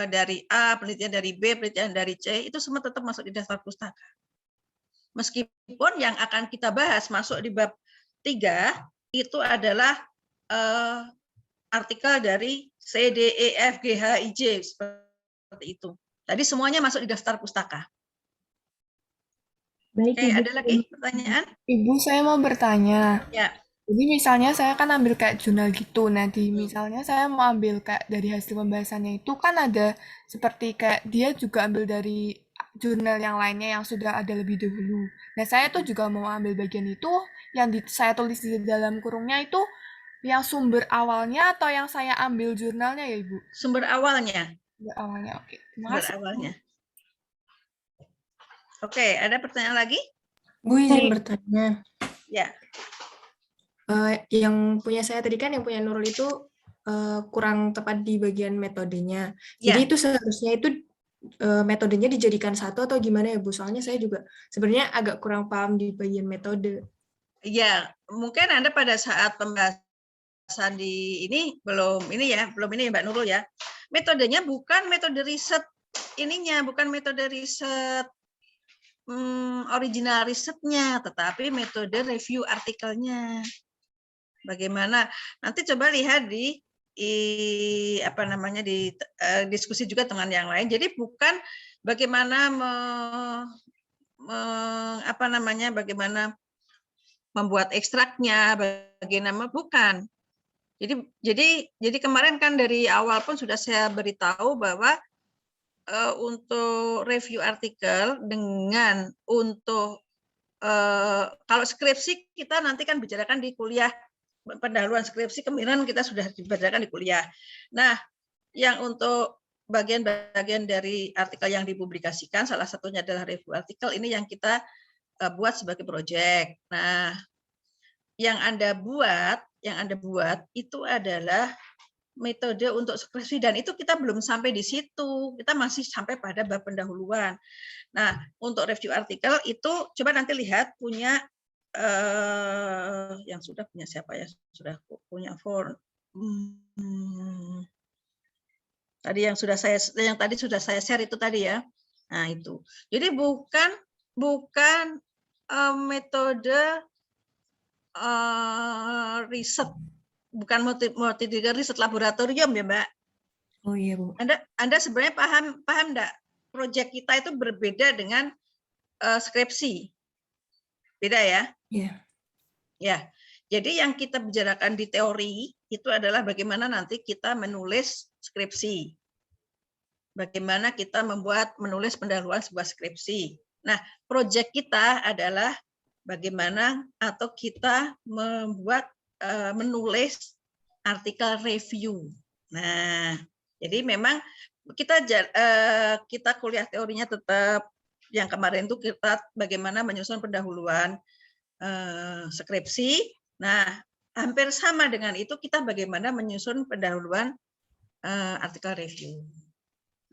dari A, penelitian dari B, penelitian dari C itu semua tetap masuk di daftar pustaka. Meskipun yang akan kita bahas masuk di bab 3 itu adalah artikel dari C, D, E, F, G, H, I, J seperti itu. Tadi semuanya masuk di daftar pustaka. Baik, Oke, ada lagi pertanyaan? Ibu, saya mau bertanya. Ya. Jadi misalnya saya kan ambil kayak jurnal gitu. Nah, misalnya saya mau ambil kayak dari hasil pembahasannya itu kan ada seperti kayak dia juga ambil dari jurnal yang lainnya yang sudah ada lebih dahulu. Nah, saya tuh juga mau ambil bagian itu yang saya tulis di dalam kurungnya itu yang sumber awalnya atau yang saya ambil jurnalnya ya, Ibu? Sumber awalnya. Sumber awalnya, oke. Sumber awalnya. Oke, ada pertanyaan lagi? Bu, izin bertanya. Ya. Yang punya saya tadi kan, yang punya Nurul itu kurang tepat di bagian metodenya. Ya. Jadi itu seharusnya itu metodenya dijadikan satu atau gimana ya Bu? Soalnya saya juga sebenarnya agak kurang paham di bagian metode. Ya, mungkin Anda pada saat pembahasan di ini belum ini ya Mbak Nurul ya. Metodenya bukan metode riset bukan metode riset original risetnya, tetapi metode review artikelnya. Bagaimana? Nanti coba lihat di diskusi juga dengan yang lain. Jadi bukan bagaimana bagaimana membuat ekstraknya, bagaimana bukan. Jadi kemarin kan dari awal pun sudah saya beritahu bahwa untuk review artikel dengan untuk kalau skripsi kita nanti kan bicarakan di kuliah pendahuluan skripsi, kemarin kita sudah dibicarakan di kuliah. Nah, yang untuk bagian-bagian dari artikel yang dipublikasikan, salah satunya adalah review artikel, ini yang kita buat sebagai proyek. Nah, yang Anda buat itu adalah metode untuk skripsi, dan itu kita belum sampai di situ, kita masih sampai pada bab pendahuluan. Nah, untuk review artikel itu coba nanti lihat punya yang sudah punya siapa ya, sudah punya tadi yang tadi sudah saya share itu tadi ya. Nah, itu. Jadi bukan metode riset, bukan metode riset laboratorium ya, Mbak. Oh iya, Bu. Anda sebenarnya paham enggak? Proyek kita itu berbeda dengan skripsi. Beda ya? Iya. Ya. Jadi yang kita bicarakan di teori itu adalah bagaimana nanti kita menulis skripsi. Bagaimana kita menulis pendahuluan sebuah skripsi. Nah, proyek kita adalah bagaimana atau kita menulis artikel review. Nah, jadi memang kita kuliah teorinya tetap yang kemarin itu kita bagaimana menyusun pendahuluan skripsi. Nah, hampir sama dengan itu kita bagaimana menyusun pendahuluan artikel review.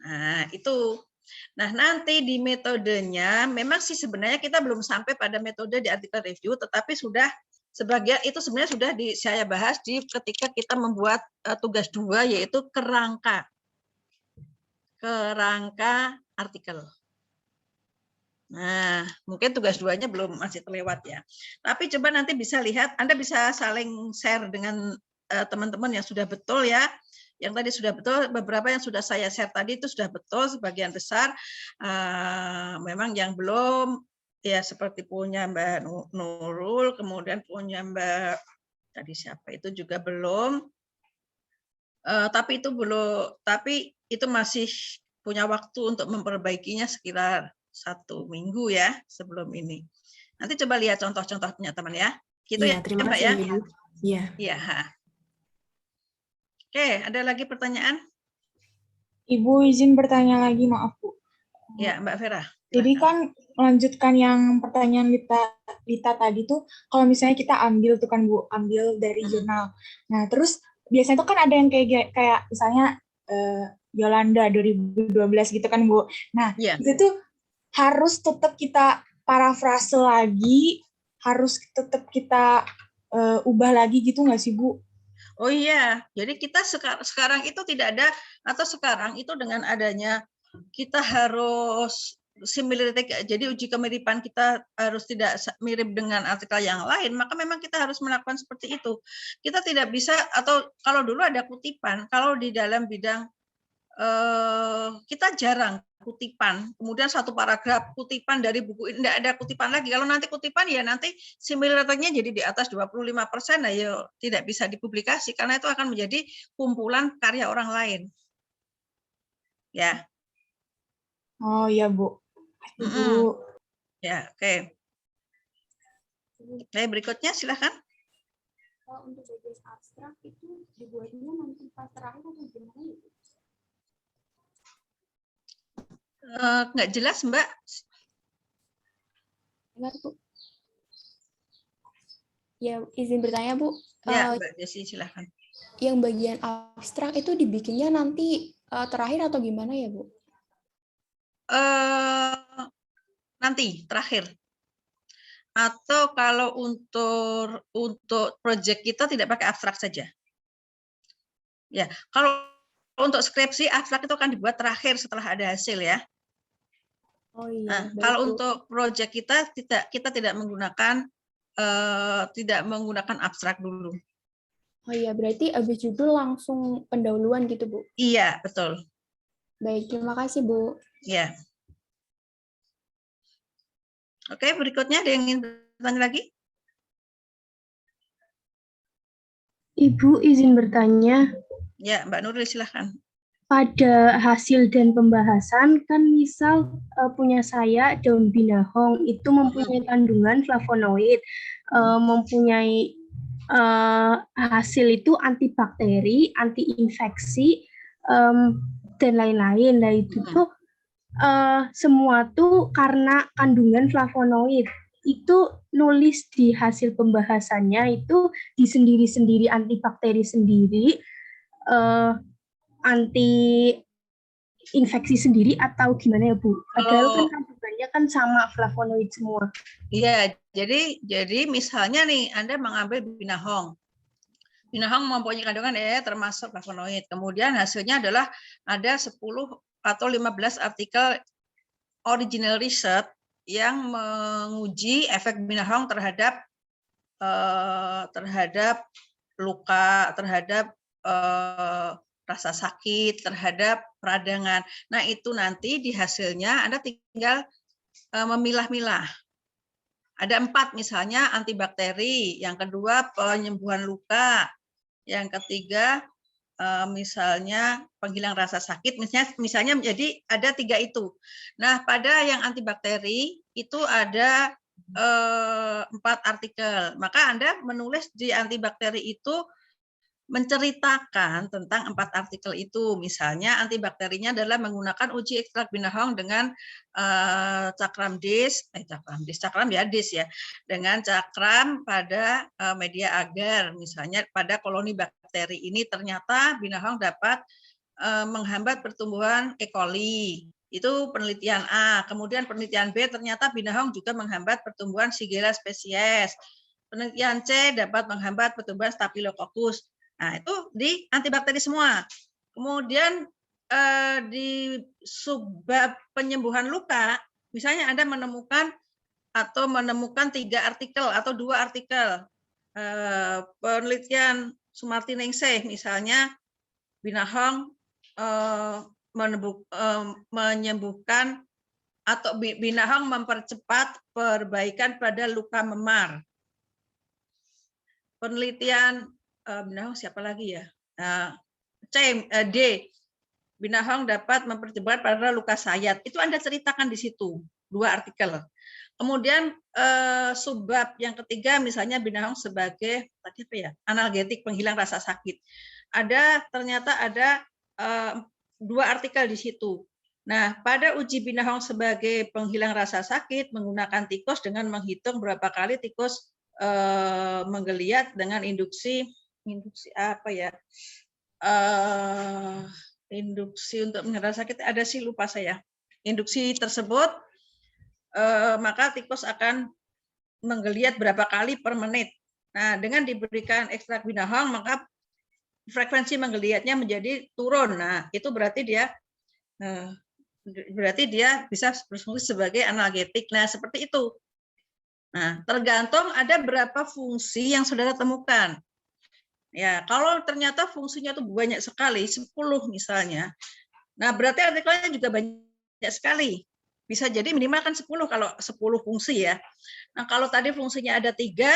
Nah, itu. Nah, nanti di metodenya memang sih sebenarnya kita belum sampai pada metode di artikel review, tetapi sudah sebagian itu sebenarnya sudah saya bahas ketika kita membuat tugas 2 yaitu kerangka artikel. Nah, mungkin tugas 2-nya masih terlewat ya. Tapi coba nanti bisa lihat, Anda bisa saling share dengan teman-teman yang sudah betul ya. Yang tadi sudah betul, beberapa yang sudah saya share tadi itu sudah betul sebagian besar. Memang yang belum ya seperti punya Mbak Nurul, kemudian punya Mbak tadi siapa itu juga belum. Tapi itu masih punya waktu untuk memperbaikinya sekitar 1 minggu ya sebelum ini. Nanti coba lihat contoh-contohnya teman ya. Gitu ya, Terima Mbak kasih ya. Ibu. Iya. Iya. Oke, ada lagi pertanyaan? Ibu izin bertanya lagi, maaf Bu. Ya, Mbak Vera. Jadi kan melanjutkan yang pertanyaan Lita tadi tuh, kalau misalnya kita ambil tuh kan Bu, ambil dari jurnal. Nah, terus biasanya tuh kan ada yang kayak misalnya Yolanda 2012 gitu kan Bu. Nah, itu tuh harus tetap kita parafrase lagi, harus tetap kita ubah lagi gitu nggak sih Bu? Oh iya, jadi kita sekarang itu tidak ada, atau sekarang itu dengan adanya kita harus similarity, jadi uji kemiripan kita harus tidak mirip dengan artikel yang lain, maka memang kita harus melakukan seperti itu. Kita tidak bisa, atau kalau dulu ada kutipan, kalau di dalam bidang kita jarang kutipan, kemudian satu paragraf kutipan dari buku ini, tidak ada kutipan lagi. Kalau nanti kutipan ya nanti similarity-nya jadi di atas 25%, nah ya tidak bisa dipublikasi karena itu akan menjadi kumpulan karya orang lain. Ya. Oh iya Bu. Ibu. Ya, oke. Oke, berikutnya silakan. Untuk bagian abstrak itu dibuatnya nanti pas terakhir atau gimana itu? Nggak jelas Mbak. Enggak, Bu. Ya, izin bertanya Bu. Ya, Mbak Desi silakan. Yang bagian abstrak itu dibikinnya nanti terakhir atau gimana ya Bu? Nanti terakhir. Atau kalau untuk proyek kita tidak pakai abstrak saja. Ya, kalau untuk skripsi abstrak itu akan dibuat terakhir setelah ada hasil ya. Oh iya. Nah, kalau untuk proyek kita tidak menggunakan abstrak dulu. Oh iya, berarti habis judul langsung pendahuluan gitu Bu? Iya, betul. Baik, terima kasih Bu. Ya. Oke, berikutnya ada yang ingin bertanya lagi? Ibu izin bertanya. Ya, Mbak Nurul silahkan. Pada hasil dan pembahasan kan misal punya saya daun binahong itu mempunyai kandungan flavonoid, mempunyai hasil itu antibakteri, anti-infeksi dan lain-lain. Nah itu tuh semua tuh karena kandungan flavonoid. Itu nulis di hasil pembahasannya itu di sendiri-sendiri antibakteri sendiri, anti infeksi sendiri atau gimana ya Bu? Padahal kan kandungannya kan sama flavonoid semua. Iya, jadi misalnya nih Anda mengambil binahong. Binahong mempunyai kandungan termasuk flavonoid. Kemudian hasilnya adalah ada 10 atau 15 artikel original research yang menguji efek binahong terhadap luka, terhadap rasa sakit, terhadap peradangan. Nah, itu nanti di hasilnya Anda tinggal memilah-milah. Ada 4 misalnya antibakteri, yang kedua penyembuhan luka, yang ketiga misalnya penghilang rasa sakit, misalnya jadi ada 3 itu. Nah, pada yang antibakteri itu ada 4 artikel. Maka Anda menulis di antibakteri itu menceritakan tentang 4 artikel itu. Misalnya antibakterinya adalah menggunakan uji ekstrak binahong dengan cakram dis ya, dengan cakram pada media agar. Misalnya pada koloni bakteri ini ternyata binahong dapat menghambat pertumbuhan E. coli. Itu penelitian A. Kemudian penelitian B ternyata binahong juga menghambat pertumbuhan Shigella species. Penelitian C dapat menghambat pertumbuhan Staphylococcus. Nah, itu di antibakteri semua. Kemudian di subbab penyembuhan luka Misalnya Anda menemukan 3 artikel atau 2 artikel penelitian Sumarti Ningsih, misalnya Binahong menyembuhkan atau Binahong mempercepat perbaikan pada luka memar. Penelitian Binahong siapa lagi ya? D. Binahong dapat mempercepat pada luka sayat. Itu Anda ceritakan di situ, 2 artikel. Kemudian subbab yang ketiga misalnya Binahong sebagai tadi apa ya? Analgetik penghilang rasa sakit. Ternyata ada 2 artikel di situ. Nah, pada uji Binahong sebagai penghilang rasa sakit menggunakan tikus dengan menghitung berapa kali tikus menggeliat dengan induksi apa ya? Induksi untuk menghilangkan rasa sakit ada sih, lupa saya. Induksi tersebut maka tikus akan menggeliat berapa kali per menit. Nah, dengan diberikan ekstrak Binahong maka frekuensi menggeliatnya menjadi turun. Nah, itu berarti dia bisa berfungsi sebagai analgetik. Nah, seperti itu. Nah, tergantung ada berapa fungsi yang saudara temukan. Ya, kalau ternyata fungsinya itu banyak sekali, 10 misalnya. Nah, berarti artikelnya juga banyak sekali. Bisa jadi minimal kan 10 kalau 10 fungsi ya. Nah, kalau tadi fungsinya ada 3,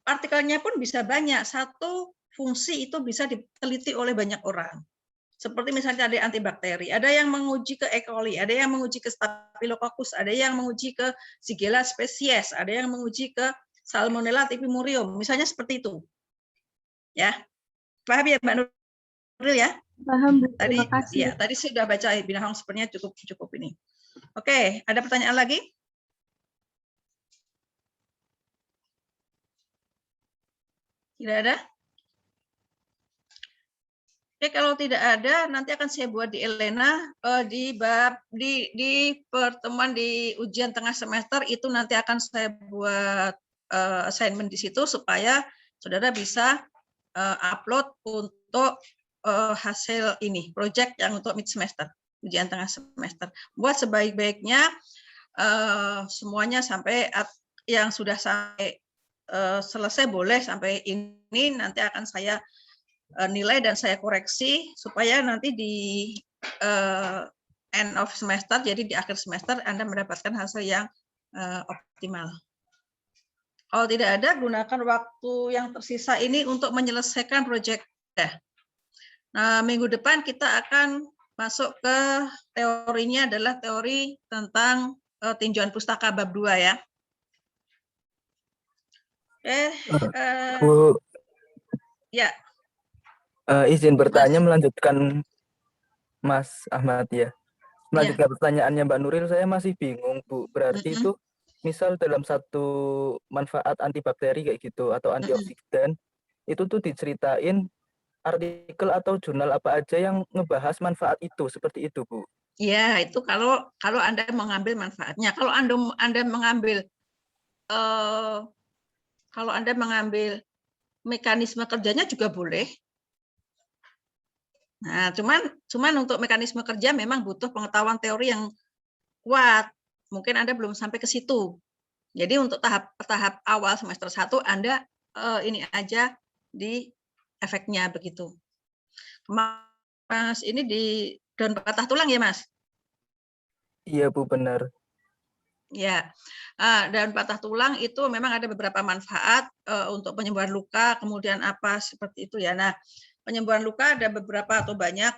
artikelnya pun bisa banyak. 1 fungsi itu bisa diteliti oleh banyak orang. Seperti misalnya ada antibakteri, ada yang menguji ke E. coli, ada yang menguji ke Staphylococcus, ada yang menguji ke Shigella species, ada yang menguji ke Salmonella typhimurium, misalnya seperti itu. Ya, paham ya Mbak Nuril ya? Paham, Bu. Tadi Terima kasih. ya, tadi sudah baca Binahong, sepertinya cukup ini. Oke, ada pertanyaan lagi? Tidak ada? Oke, kalau tidak ada, nanti akan saya buat di Elena di pertemuan di ujian tengah semester itu nanti akan saya buat assignment di situ supaya saudara bisa upload untuk hasil ini project yang untuk mid semester, ujian tengah semester. Buat sebaik-baiknya semuanya sampai yang sudah sampai selesai boleh sampai ini nanti akan saya nilai dan saya koreksi supaya nanti di end of semester, jadi di akhir semester Anda mendapatkan hasil yang optimal. Kalau tidak ada, gunakan waktu yang tersisa ini untuk menyelesaikan proyek. Nah, minggu depan kita akan masuk ke teorinya adalah teori tentang tinjauan pustaka bab 2 ya. Bu, ya. Izin bertanya melanjutkan Mas Ahmad ya. Melanjutkan pertanyaannya Mbak Nuril, saya masih bingung Bu. Berarti itu misal dalam satu manfaat antibakteri kayak gitu atau antioksidan itu tuh diceritain artikel atau jurnal apa aja yang ngebahas manfaat itu, seperti itu Bu. Ya, itu kalau Anda mengambil manfaatnya. Kalau Anda mengambil mekanisme kerjanya juga boleh. Nah, cuman untuk mekanisme kerja memang butuh pengetahuan teori yang kuat. Mungkin Anda belum sampai ke situ. Jadi untuk tahap awal semester 1 Anda ini aja di efeknya begitu. Mas, ini di daun patah tulang ya, Mas? Iya, Bu, benar. Ya, daun patah tulang itu memang ada beberapa manfaat untuk penyembuhan luka, kemudian apa seperti itu ya. Nah, penyembuhan luka ada beberapa atau banyak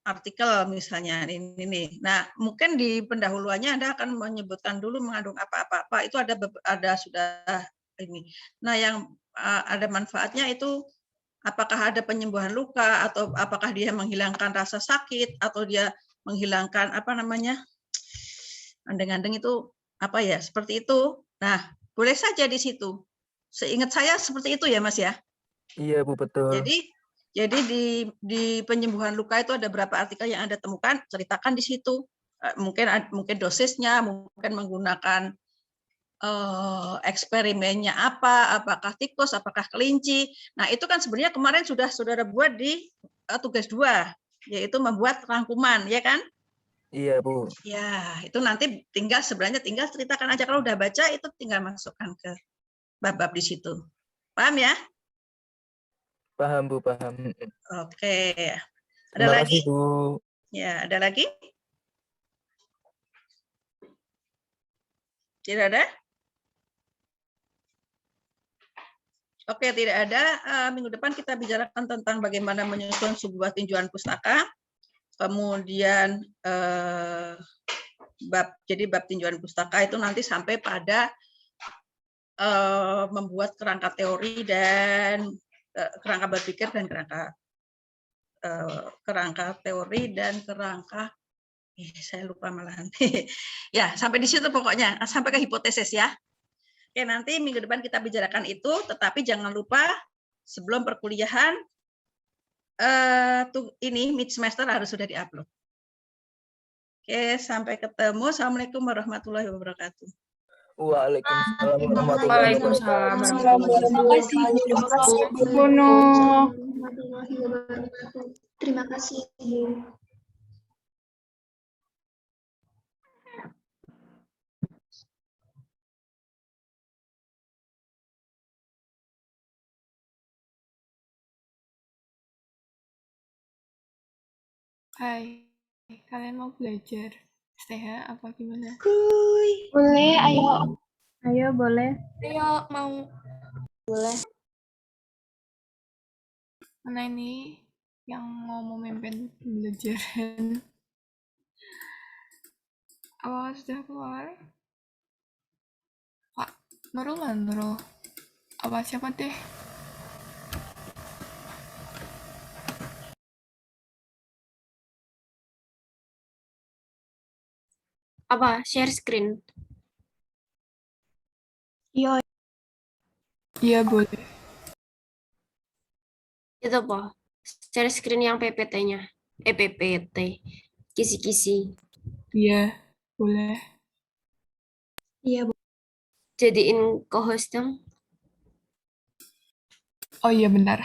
artikel misalnya ini. Nah, mungkin di pendahuluannya Anda akan menyebutkan dulu mengandung apa-apa. Itu ada sudah ini. Nah, yang ada manfaatnya itu apakah ada penyembuhan luka atau apakah dia menghilangkan rasa sakit atau dia menghilangkan apa namanya? Andeng-andeng itu apa ya? Seperti itu. Nah, boleh saja di situ. Seingat saya seperti itu ya, Mas ya. Iya, Bu, betul. Jadi di penyembuhan luka itu ada berapa artikel yang Anda temukan, ceritakan di situ. Mungkin dosisnya, mungkin menggunakan eksperimennya apakah tikus, apakah kelinci. Nah, itu kan sebenarnya kemarin sudah saudara buat di tugas 2, yaitu membuat rangkuman, ya kan? Iya, Bu. Ya, itu nanti sebenarnya tinggal ceritakan aja. Kalau udah baca itu tinggal masukkan ke bab-bab di situ. Paham ya? Paham, Bu, paham. Oke. Ada Terima lagi? kasih, Bu. Ya, ada lagi? Tidak ada? Oke, tidak ada. Minggu depan kita bicarakan tentang bagaimana menyusun sebuah tinjauan pustaka. Kemudian bab tinjauan pustaka itu nanti sampai pada membuat kerangka teori dan kerangka berpikir dan kerangka teori dan kerangka saya lupa malahan. Ya, sampai di situ pokoknya, sampai ke hipotesis ya. Oke, nanti minggu depan kita bicarakan itu, tetapi jangan lupa sebelum perkuliahan ini mid semester harus sudah diupload. Oke, sampai ketemu. Assalamualaikum warahmatullahi wabarakatuh. Waalaikumsalam warahmatullahi Waalaikumsalam wabarakatuh. Terima kasih, Bu Bono. Warahmatullahi wabarakatuh. Terima kasih, Bu. Hai, kalian mau belajar STH apa gimana? Boleh, ayo. Ayo boleh. Ayo, mau. Boleh. Mana ini yang mau memimpin pembelajaran? Apa sudah keluar? Pak Nurul mana Nurul? Apa siapa deh? Apa? Share screen. Iya boleh. Itu apa? Share screen yang PPT-nya. PPT. Kisi-kisi. Iya boleh. Iya, Bu. Jadiin co-host dong. Oh iya benar.